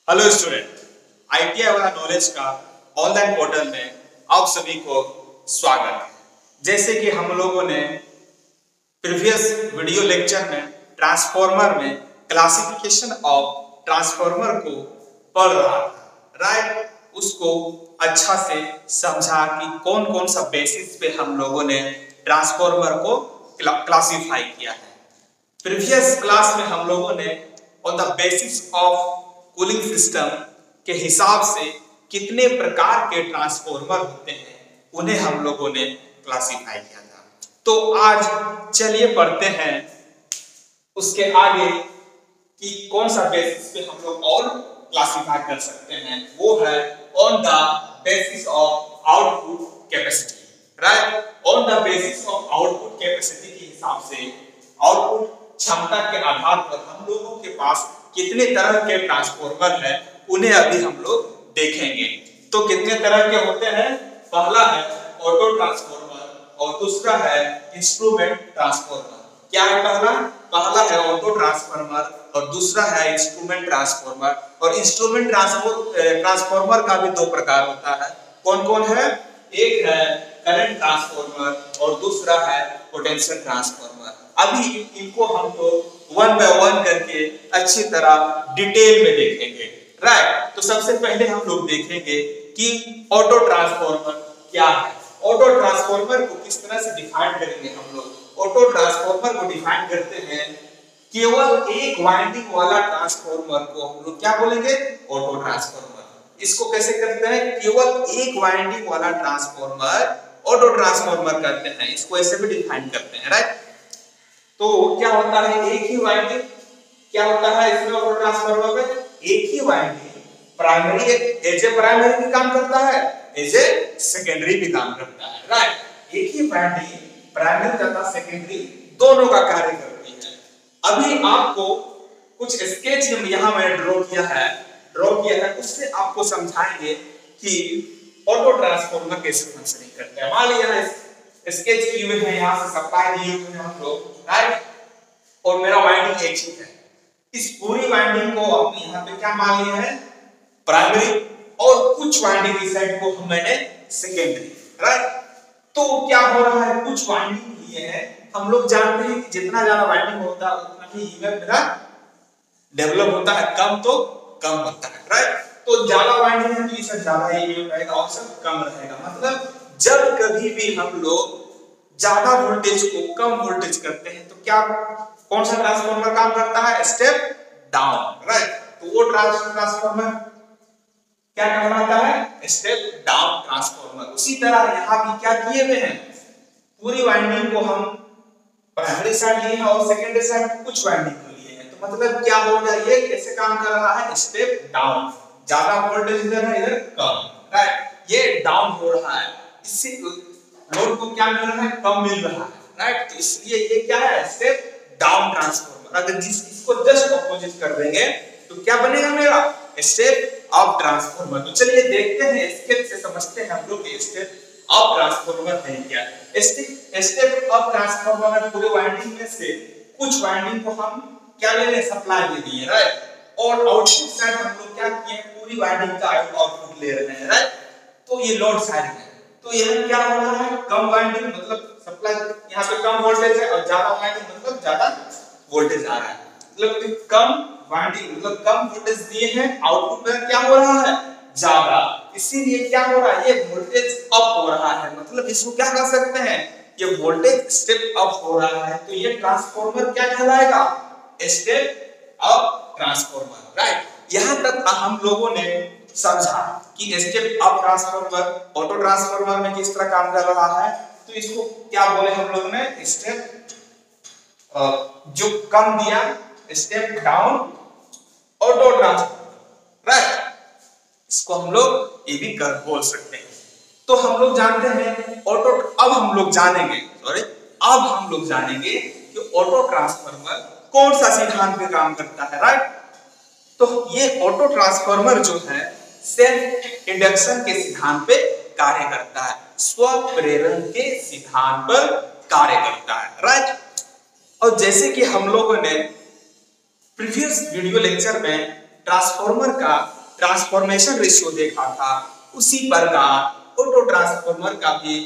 Hello student, ITI वाला knowledge का online portal में आप सभी को स्वागत है। जैसे कि हम लोगों ने प्रीवियस वीडियो लेक्चर में ट्रांसफॉर्मर में क्लासिफिकेशन ऑफ ट्रांसफॉर्मर को पढ़ रहा था, राइट। उसको अच्छा से समझा कि कौन कौन सा बेसिस पे हम लोगों ने ट्रांसफॉर्मर को क्लासिफाई किया है। प्रीवियस क्लास में हम लोगों ने on the basis of cooling system के हिसाब से कितने प्रकार के ट्रांसफॉर्मर होते हैं उन्हें हम लोगों ने क्लासिफाई किया था। तो आज चलिए पढ़ते हैं उसके आगे कि कौन सा बेसिस पे हम लोग और क्लासिफाई कर सकते हैं। वो है on the basis of output capacity, right. On the basis of output capacity के हिसाब से आउटपुट क्षमता के आधार पर हम लोगों के पास कितने तरह के ट्रांसफॉर्मर है उन्हें अभी हम लोग देखेंगे। तो कितने तरह के होते हैं? पहला है ऑटो ट्रांसफॉर्मर और दूसरा है इंस्ट्रूमेंट ट्रांसफॉर्मर। क्या है? पहला है ऑटो ट्रांसफॉर्मर और दूसरा है इंस्ट्रूमेंट ट्रांसफॉर्मर। और इंस्ट्रूमेंट ट्रांसफॉर्मर का भी दो प्रकार होता है। कौन कौन है? एक है करंट ट्रांसफॉर्मर और दूसरा है पोटेंशियल ट्रांसफॉर्मर। अभी इनको हम लोग वन बाय वन करके अच्छी तरह डिटेल में देखेंगे, राइट। तो सबसे पहले हम लोग देखेंगे कि ऑटो ट्रांसफॉर्मर क्या है। ऑटो ट्रांसफॉर्मर को किस तरह से डिफाइन करेंगे हम लोग? ऑटो ट्रांसफॉर्मर को डिफाइन करते हैं केवल एक वाइंडिंग वाला ट्रांसफॉर्मर को हम लोग क्या बोलेंगे? Auto transformer. इसको कैसे करते हैं? केवल एक वाइंडिंग वाला ट्रांसफॉर्मर ऑटो ट्रांसफॉर्मर करते हैं। इसको ऐसे भी डिफाइन करते हैं, राइट। तो क्या होता है? एक ही वाइंडिंग क्या होता है इसमें ऑटो ट्रांसफार्मर में? एक ही winding primary as a primary भी काम करता है, एज ए सेकेंडरी भी काम करता है, राइट। एक ही वाइंडिंग प्राइमरी तथा सेकेंडरी दोनों का कार्य करती है। अभी आपको कुछ स्केच यहां मैंने ड्रॉ किया है उससे आपको समझाएंगे कि ऑटो ट्रांसफार्मर कैसे फंक्शनिंग करते हैं। मान लीजिए स्केच किए हुए हैं, यहां से सप्लाई दिए हुए हैं हम लोग, राइट। और मेरा वाइंडिंग एक ही है। इस पूरी वाइंडिंग को हम यहां पे क्या मान लिए हैं? प्राइमरी। और कुछ वाइंडिंग इस साइड को हम मैंने सेकेंडरी, राइट। तो क्या हो रहा है? कुछ वाइंडिंग लिए हैं। हम लोग जानते हैं कि जितना ज्यादा वाइंडिंग होता है उतना ही ईएमएफ मेरा डेवलप होता है, कम तो कम होता है, राइट। तो ज्यादा वाइंडिंग है तो इससे ज्यादा ईएमएफ रहेगा और सब कम रहेगा। मतलब जब कभी भी हम लोग ज्यादा वोल्टेज को कम वोल्टेज करते हैं तो क्या कौन सा ट्रांसफार्मर काम करता है? Step down, right. तो वो ट्रांसफार्मर क्या कहलाता है? Step down transformer. उसी तरह यहां भी क्या किए हुए हैं? पूरी वाइंडिंग को हम प्राइमरी साइड लिए हैं और सेकेंडरी साइड कुछ वाइंडिंग को लिए हैं। तो मतलब क्या हो रहा है? ये कैसे काम कर रहा है? Step down. ज्यादा वोल्टेज इधर है, इधर कम, राइट। ये डाउन हो रहा है, इससे लोड को क्या मिल रहा है? कम मिल रहा है, राइट। तो इसलिए ये क्या है? Step down transformer. अगर इसको जस्ट अपोजिट कर देंगे तो क्या बनेगा मेरा? Step up transformer. तो चलिए देखते हैं, स्केच से समझते हैं हम लोग स्टेप अप ट्रांसफार्मर है क्या। स्टेप अप ट्रांसफार्मर में पूरे वाइंडिंग में से कुछ वाइंडिंग को हम क्या ले रहे हैं? सप्लाई दे दिए, राइट। और आउटपुट साइड हम लोग क्या किए? पूरी वाइंडिंग का आउटपुट ले रहे हैं, राइट। तो ये लोड साइड है। तो यहां क्या हो रहा है? कम वाइंडिंग मतलब सप्लाई यहां पे कम वोल्टेज है और ज्यादा वाइंडिंग मतलब ज्यादा वोल्टेज आ रहा है। मतलब कम वाइंडिंग मतलब कम वोल्टेज दिए हैं, आउटपुट में क्या हो रहा है? ज्यादा। इसीलिए क्या हो रहा है? ये वोल्टेज अप हो रहा है। मतलब इसको क्या कर सकते हैं? ये वोल्टेज स्टेप अप हो रहा है। तो ये ट्रांसफार्मर क्या कहलाएगा? Step up transformer, right. यहां तक हम लोगों ने समझा कि step up transformer auto transformer में किस तरह काम कर रहा है। तो इसको क्या बोले हम लोग ने? स्टेप जो कम दिया step down auto transformer, right. इसको हम लोग ये भी कर बोल सकते हैं। तो हम लोग जानते हैं ऑटो। अब हम लोग जानेंगे कि ऑटो ट्रांसफार्मर कौन सा सिद्धांत पे काम करता है, राइट। तो ये ऑटो ट्रांसफार्मर जो है सेल्फ इंडक्शन के सिद्धांत पे कार्य करता है, स्व प्रेरण के सिद्धांत पर कार्य करता है, राइट। और जैसे कि हम लोगों ने प्रीवियस वीडियो लेक्चर में ट्रांसफार्मर का ट्रांसफॉर्मेशन रेशियो देखा था, उसी प्रकार ऑटो ट्रांसफॉर्मर का भी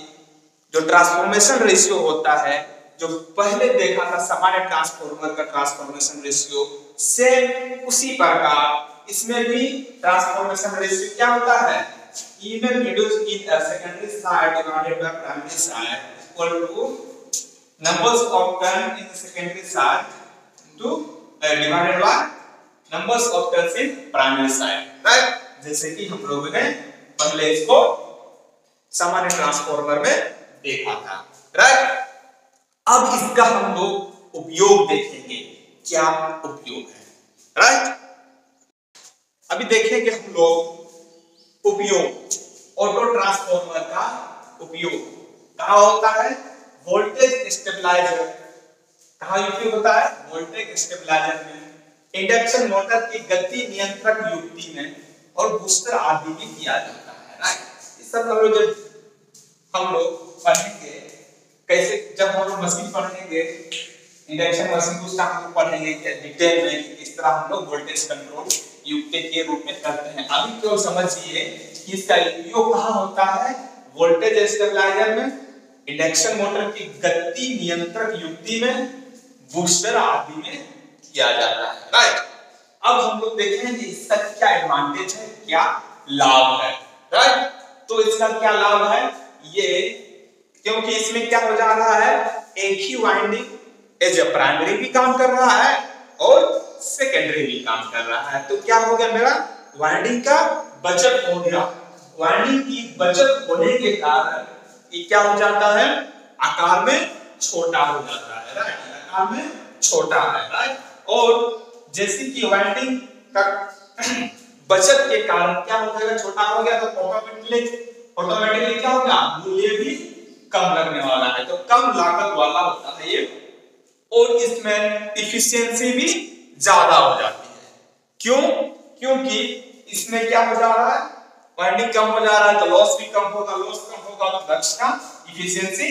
जो ट्रांसफॉर्मेशन रेशियो होता है, जो पहले देखा था सामान्य ट्रांसफॉर्मर का ट्रांसफॉर्मेशन रेशियो, सेम उसी प्रकार इसमें भी ट्रांसफॉर्मेशन रेशियो क्या होता है, EMF induced in a secondary side divided by primary side equal to numbers of turn in the secondary side into divided by numbers of turns in primary side, right? जैसे कि हम लोगों ने पहले इसको सामान्य ट्रांसफॉर्मर में देखा था, राइट? अब इसका हम लोग उपयोग देखेंगे, क्या उपयोग है, राइट? अभी देखेंगे हम लोग उपयोग, ऑटो ट्रांसफॉर्मर का उपयोग कहाँ होता है, वोल्टेज स्टेबलाइजर। कहाँ उपयोग होता है, वोल्टेज स्टेबलाइजर में, इंडक्शन मोटर की गति नियंत्रक युक्ति में और बूस्टर आदि में किया जाता है, राइट? इस सब हम लोग पढ़ेंगे कैसे, जब हम लोग मशीन पढ़ेंगे, इंडक्शन मशीन को उसका हम लोग पढ़ेंगे डिटेल में कि किस तरह हम लोग वोल्टेज कंट्रोल युक्ति के रूप में करते हैं। अभी क्यों समझिए कि इसका उपयोग कहाँ होता है, वोल्टेज स्टेबलाइजर में, इंडक्शन मोटर की गति नियंत्रक युक्ति में, बूस्टर आदि में किया जाता है, राइट? अब हम लोग देखेंगे इसका क्या एडवांटेज है, क्या लाभ है, राइट? तो इसका क्या लाभ है, ये क्योंकि इसमें क्या हो जा रहा है, एक ही वाइंडिंग एज ए प्राइमरी भी काम कर रहा है और सेकेंडरी भी काम कर रहा है, तो क्या हो गया, मेरा वाइंडिंग का बचत हो गया। वाइंडिंग की बचत होने के कारण ये क्या हो जाता है, आकार में छोटा हो जाता है, राइट? आकार में छोटा है, राइट? और जैसे कि वाइंडिंग का बचत के कारण क्या हो जाएगा, छोटा हो गया, तो ऑटोमेटिकली क्या होगा, मूल्य भी कम लगने वाला है, तो कम लागत वाला होता है ये, और इसमें इफिशियंसी भी ज्यादा हो जाती है। क्यों? क्योंकि इसमें क्या हो जा रहा है, वाइंडिंग कम हो जा रहा है तो लॉस भी कम होगा, लॉस कम होगा तो दक्षता इफिशियंसी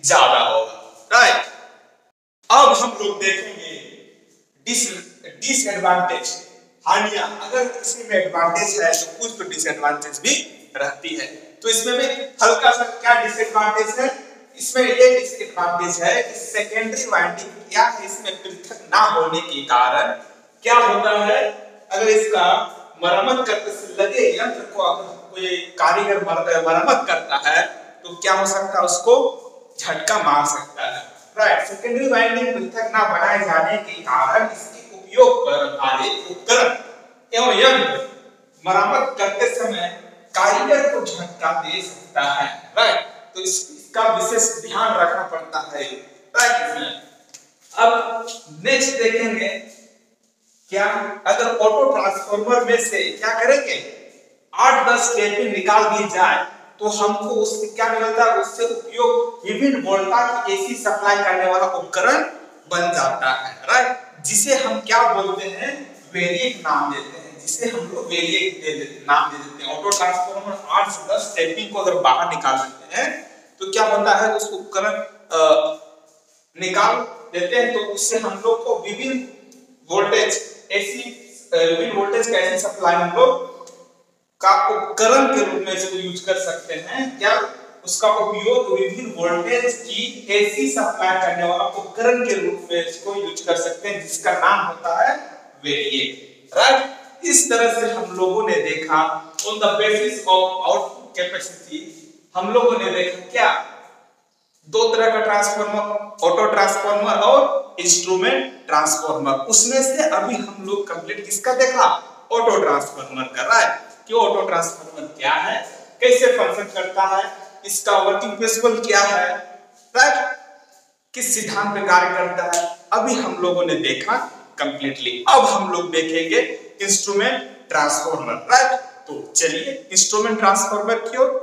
ज्यादा होगा, राइट? अब हम लोग देखेंगे डिसएडवांटेज, हानियां। अगर किसी में एडवांटेज है तो कुछ तो डिसएडवांटेज भी रहती है, तो इसमें भी हल्का सा क्या डिसएडवांटेज है, इसमें ये डिसएडवांटेज है कि सेकेंडरी वाइंडिंग क्या है, इसमें पृथक ना होने के कारण क्या होता है, अगर इसका मरम्मत करते से लगे यंत्र को अगर कोई कारीगर मरम्मत करता है तो क्या हो सकता है, उसको झटका मार सकता है, राइट? सेकेंडरी वाइंडिंग पृथक ना बनाए जाने के कारण इसके उपयोग पर आधारित उपकरण एवं यंत्र मरम्मत करते समय कारीगर को झटका दे सकता है, राइट? तो इसका विशेष ध्यान रखना पड़ता है, राइट? अब नेक्स्ट देखेंगे क्या, अगर ऑटो ट्रांसफॉर्मर में से क्या करेंगे, 8-10 टेपिंग निकाल दी जाए तो हमको उससे क्या मिलता है, उससे उपयोग विभिन्न वोल्टेज की एसी सप्लाई करने वाला उपकरण बन जाता है, राइट? जिसे हम क्या बोलते हैं, वेरिएक नाम देते हैं, जिसे हम लोग वेरिएक नाम दे देते हैं। ऑटो ट्रांसफॉर्मर 8 से 10 टेपिंग को अगर बाहर निकाल देते हैं तो क्या होता है, उस उपकरण निकाल देते हैं, तो उससे हम लोग को विभिन्न वोल्टेज का ऐसी सप्लाई हम लोग का उपकरण के रूप में इसको यूज कर सकते हैं। क्या उसका उपयोग विभिन्न वोल्टेज की एसी सप्लाई करने वाला उपकरण के रूप में इसको यूज कर सकते हैं, जिसका नाम होता है वेरिएक, राइट? इस तरह से हम लोगों ने देखा on the basis of output capacity, हम लोगों ने देखा क्या, दो तरह का ट्रांसफार्मर, ऑटो ट्रांसफार्मर और इंस्ट्रूमेंट ट्रांसफार्मर। उसमें से अभी हम लोग कंप्लीट किसका देखा, ऑटो ट्रांसफार्मर का, राइट? कि ऑटो ट्रांसफार्मर क्या है, कैसे फंक्शन करता है, इसका वर्किंग प्रिंसिपल क्या है, राइट? किस सिद्धांत पे कार्य करता है, अभी हम लोगों ने देखा कंप्लीटली। अब हम लोग देखेंगे इंस्ट्रूमेंट ट्रांसफार्मर, राइट? तो चलिए इंस्ट्रूमेंट ट्रांसफार्मर की ओर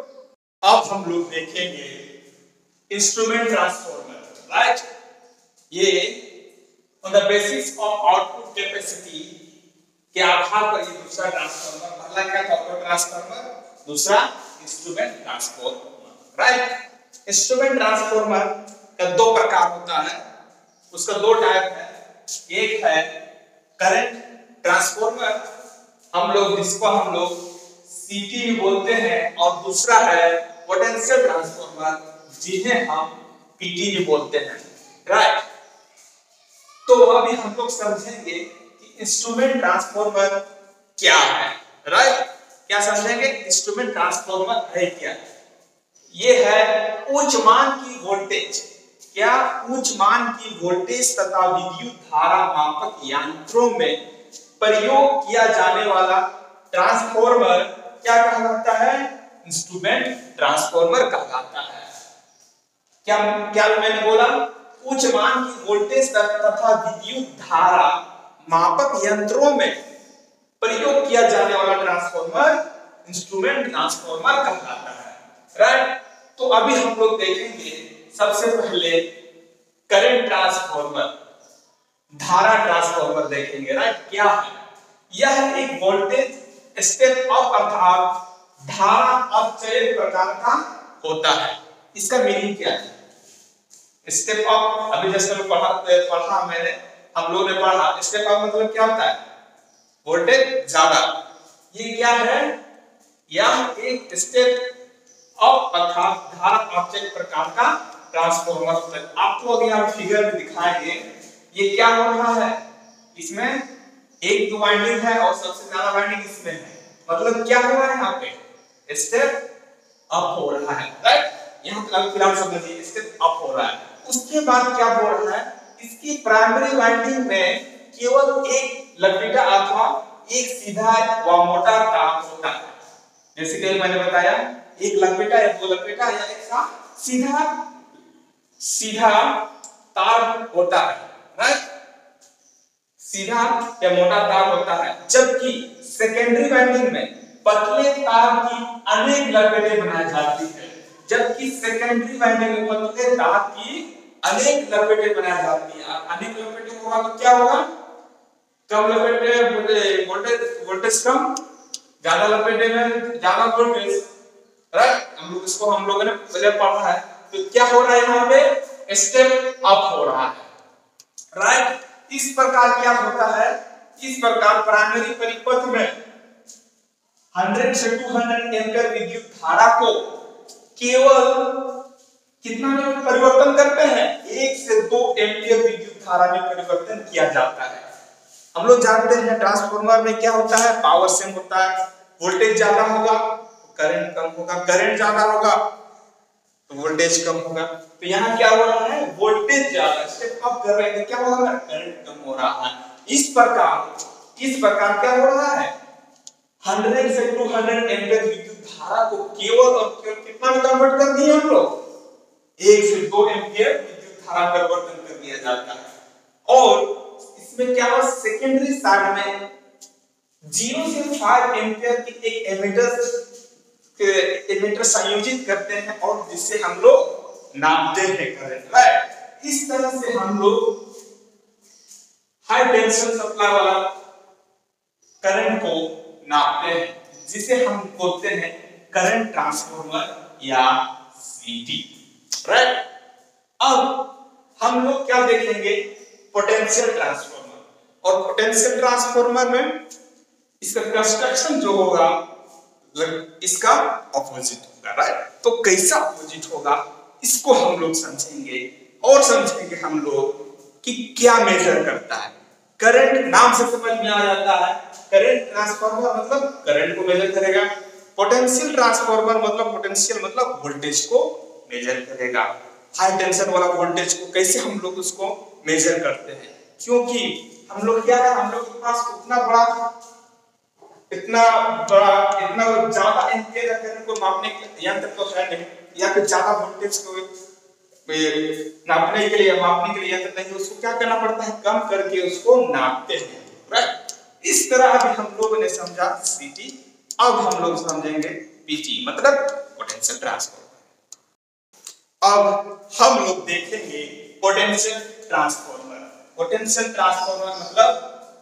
अब हम लोग देखेंगे इंस्ट्रूमेंट ट्रांसफार्मर, राइट? ये on the basis of output capacity के आधार पर ये दूसरा ट्रांसफार्मर, पहला क्या था ऑटो ट्रांसफार्मर, दूसरा instrument transformer, right? Instrument transformer का दो प्रकार होता है, उसका दो टाइप है, एक है करंट ट्रांसफार्मर जिसको हम लोग सीटी भी बोलते हैं, और दूसरा है पोटेंशियल ट्रांसफार्मर जिन्हें हम पीटी भी बोलते हैं, राइट। तो अभी हम लोग समझेंगे कि इंस्ट्रूमेंट ट्रांसफार्मर क्या है, राइट। क्या समझेंगे? इंस्ट्रूमेंट ट्रांसफार्मर है क्या? ये है उच्च मान की वोल्टेज, क्या उच्च मान की वोल्टेज तथा विद्युत धारा मापक यंत्रों में प्रयोग किया जाने वाला ट्रांसफार्मर क्या कहलाता है? इंस्ट्रूमेंट ट्रांसफार्मर कहलाता है। क्या क्या मैंने बोला? उच्च मान की वोल्टेज तथा विद्युत धारा मापक यंत्रों में प्रयोग किया जाने वाला ट्रांसफार्मर इंस्ट्रूमेंट ट्रांसफार्मर कहलाता है, राइट। तो अभी हम लोग देखेंगे सबसे पहले करंट ट्रांसफार्मर, धारा ट्रांसफार्मर देखेंगे, राइट। क्या है? यह एक वोल्टेज स्टेप अप अर्थात धारा अपचयन प्रकार का होता है। इसका मीनिंग क्या है? स्टेप अप, अभी जैसे पढ़ा मैंने, हम लोगों ने पढ़ा स्टेप अप मतलब क्या होता है? वोल्टेज ज्यादा। ये क्या है? यह एक स्टेप अप अर्थात धारा अपचयन प्रकार का ट्रांसफार्मर होता है। आपको अगर यहाँ फिगर में दिखाएंगे ये क्या हो रहा है, इसमें एक दो वाइंडिंग है और सबसे ज्यादा वाइंडिंग इसमें है, मतलब क्या हो रहा है? यहाँ पे स्टेप अप हो रहा है, राइट। यहाँ तक फिलहाल समझिए, स्टेप अप हो रहा है। उसके बाद क्या हो रहा है? इसकी प्राइमरी वाइंडिंग में केवल एक लपेटा अथवा एक सीधा व मोटा तार होता है। जैसे कि मैंने बताया, एक लपेटा या दो लपेटा या एक सा सीधा तार होता है, राइट। सीधा या मोटा तार होता है, जबकि सेकेंडरी वाइंडिंग में पतले तार की अनेक लपेटें बनाई जाती है। जबकि सेकेंडरी वाइंडिंग में पतले तार की अनेक लपेटें बनाई जाती है। अनेक लपेटें होगा तो क्या होगा? कम लपेटे वोल्टेज कम, ज्यादा लपेटे में ज्यादा वोल्टेज, राइट। हम लोगों ने पहले पढ़ा है। तो क्या हो रहा है? यहाँ पे स्टेप अप हो रहा है, राइट। इस प्रकार क्या होता है? इस प्रकार प्राइमरी परिपथ में 100 से 200 एम्पीयर विद्युत धारा को केवल कितना में परिवर्तन करते हैं? 1 से 2 एम्पीयर विद्युत धारा में परिवर्तन किया जाता है। हम लोग जानते हैं ट्रांसफार्मर में क्या होता है? पावर सेम होता है। वोल्टेज ज्यादा होगा करंट कम होगा, करंट ज्यादा होगा तो वोल्टेज कम होगा। तो यहाँ क्या हो रहा है? वोल्टेज ज्यादा, स्टेप अप कर रहे हैं, क्या हो रहा है? करंट कम हो रहा है। इस प्रकार क्या हो रहा है? 100 से 200 एम्पीयर विद्युत धारा को केवल और केवल कितना में कन्वर्ट कर दिए हम लोग? 1 से 2 एम्पीयर विद्युत धारा परिवर्तन कर दिया जाता है। और इसमें क्या हुआ? सेकेंडरी साइड में 0 से 5 एम्पीयर की एक एमीटर संयोजित करते हैं और जिससे हम लोग नापते हैं करंट, राइट। इस तरह से हम लोग हाई टेंशन सप्लाई वाला करंट को नापते हैं, जिसे हम बोलते हैं करंट ट्रांसफार्मर या सीटी, राइट। अब हम लोग क्या देखेंगे? Potential transformer. और पोटेंशियल ट्रांसफार्मर में इसका कंस्ट्रक्शन जो होगा इसका ऑपोजिट होगा, राइट। तो कैसा ऑपोजिट होगा इसको हम लोग समझेंगे, और समझेंगे हम लोग कि क्या मेजर करता है। करंट नाम से समझ में आ जाता है, करंट ट्रांसफार्मर मतलब करंट को मेजर करेगा। पोटेंशियल ट्रांसफार्मर मतलब पोटेंशियल मतलब वोल्टेज को मेजर करेगा। हाई टेंशन वाला वोल्टेज को कैसे हम लोग उसको मेजर करते हैं? क्योंकि हम लोग क्या है, हम लोग के पास इतना ज्यादा एम्पीयर करंट को मापने के यंत्र तो है नहीं, या फिर ज्यादा वोल्टेज को नापने के लिए मापने के लिए यंत्र नहीं, उसको क्या करना पड़ता है? कम करके उसको नापते हैं, राइट। इस तरह अभी हम लोगों ने समझा सीटी। अब हम लोग समझेंगे पीटी मतलब पोटेंशियल ट्रांसफार्मर। अब हम लोग देखेंगे पोटेंशियल ट्रांसफार्मर। पोटेंशियल ट्रांसफार्मर मतलब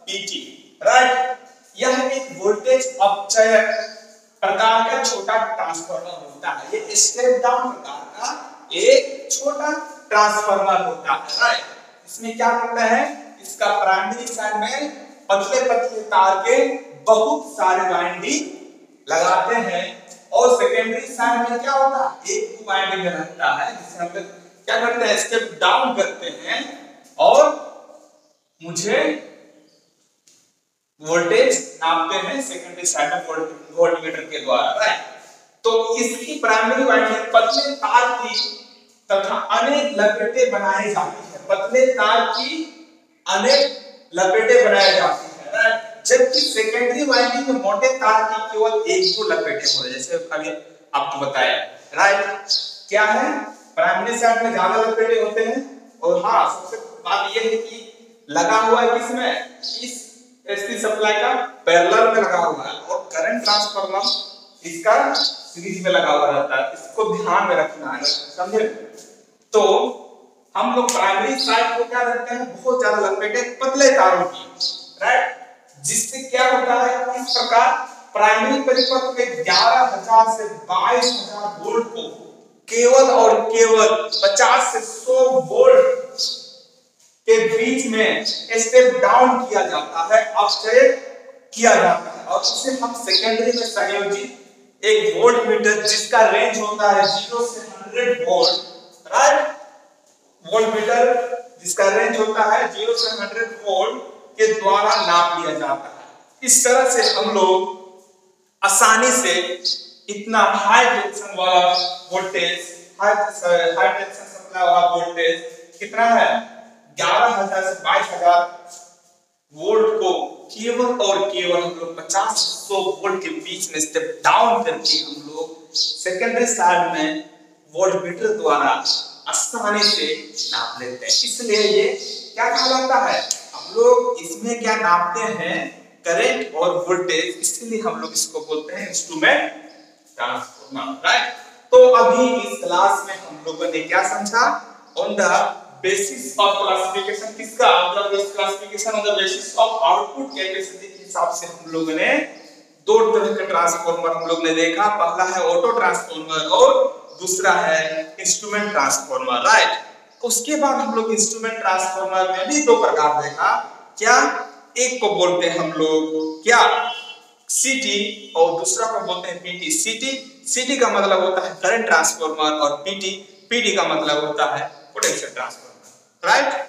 पीटी, राइट। यह एक वोल्टेज अपचय प्रकार का छोटा ट्रांसफार्मर होता है। ये स्टेप डाउन प्रकार का एक छोटा ट्रांसफार्मर होता है, राइट। इसमें क्या होता है? इसका प्राइमरी साइड में पतले पतले तार के बहुत सारे वाइंडिंग लगाते हैं और सेकेंडरी साइड में क्या होता है, एक वाइंडिंग रहता है जिसे हम लोग क्या करते हैं, स्टेप डाउन करते हैं और मुझे वोल्टेज नापते हैं सेकेंडरी साइड में वोल्टमीटर के द्वारा, राइट। तो इसकी प्राइमरी वाइंडिंग पतले तार की तथा अनेक लपेटें बनाई जाती है, पतले तार की अनेक लपेटें बनाई जाती है, राइट। जबकि सेकेंडरी वाइंडिंग में मोटे तार की केवल एक दो लपेटें होती है, जैसे अभी आपको बताया, राइट। क्या है, प्राइमरी साइड में ज्यादा लपेटें होते हैं और हाँ सबसे बात यह है कि लगा हुआ है किसमें, इस एसी सप्लाई का पैरेलल में लगा हुआ है और करंट ट्रांसफार्मर इसका सीरीज में लगा हुआ रहता है, इसको ध्यान में रखना है, समझे। तो हम लोग प्राइमरी साइड को क्या रखते हैं, बहुत ज्यादा लपेटें पतले तारों की, राइट, जिससे क्या होता है, इस प्रकार प्राइमरी परिपथ के 11,000 से 22,000 वोल्ट को केवल और केवल 50 से 100 वोल्ट के बीच में स्टेप डाउन किया जाता है, अपग्रेड किया जाता है और उसे हम सेकेंडरी में संयोजित एक वोल्ट मीटर जिसका रेंज होता है 0 से 100 वोल्ट, राइट, वोल्ट मीटर जिसका रेंज होता है 0 से 100 वोल्ट के द्वारा नाप लिया जाता है। इस तरह से हम लोग आसानी से इतना हाई टेंशन वाला वोल्टेज, हाई टेंशन सप्लाई वाला वोल्टेज कितना है, 11,000 से 22,000 वोल्ट को केवल और केवल हम लोग 50 से 100 वोल्ट के बीच में स्टेप डाउन करके हम लोग सेकेंडरी साइड में वोल्टमीटर द्वारा आसानी से नाप लेते हैं। इसलिए ये क्या कहलाता है, हम लोग इसमें क्या नापते हैं, करंट और वोल्टेज, इसलिए हम लोग इसको बोलते हैं इंस्ट्रूमेंट ट्रांसफार्मर, राइट। तो अभी इस क्लास में हम लोगों ने क्या समझा, on the basis of classification, किसका मतलब इस classification on the basis of output capacity के हिसाब से हम लोगों ने दो तरह के ट्रांसफार्मर हम लोग ने देखा, पहला है ऑटो ट्रांसफार्मर और दूसरा है इंस्ट्रूमेंट ट्रांसफार्मर, राइट। उसके बाद हम लोग इंस्ट्रूमेंट ट्रांसफार्मर में भी दो प्रकार देखा, क्या, एक को बोलते हैं हम लोग क्या, सीटी और दूसरा को बोलते हैं पीटी। सीटी का मतलब होता है करंट ट्रांसफार्मर और पीटी का मतलब होता है पोटेंशियल ट्रांसफार्मर, राइट।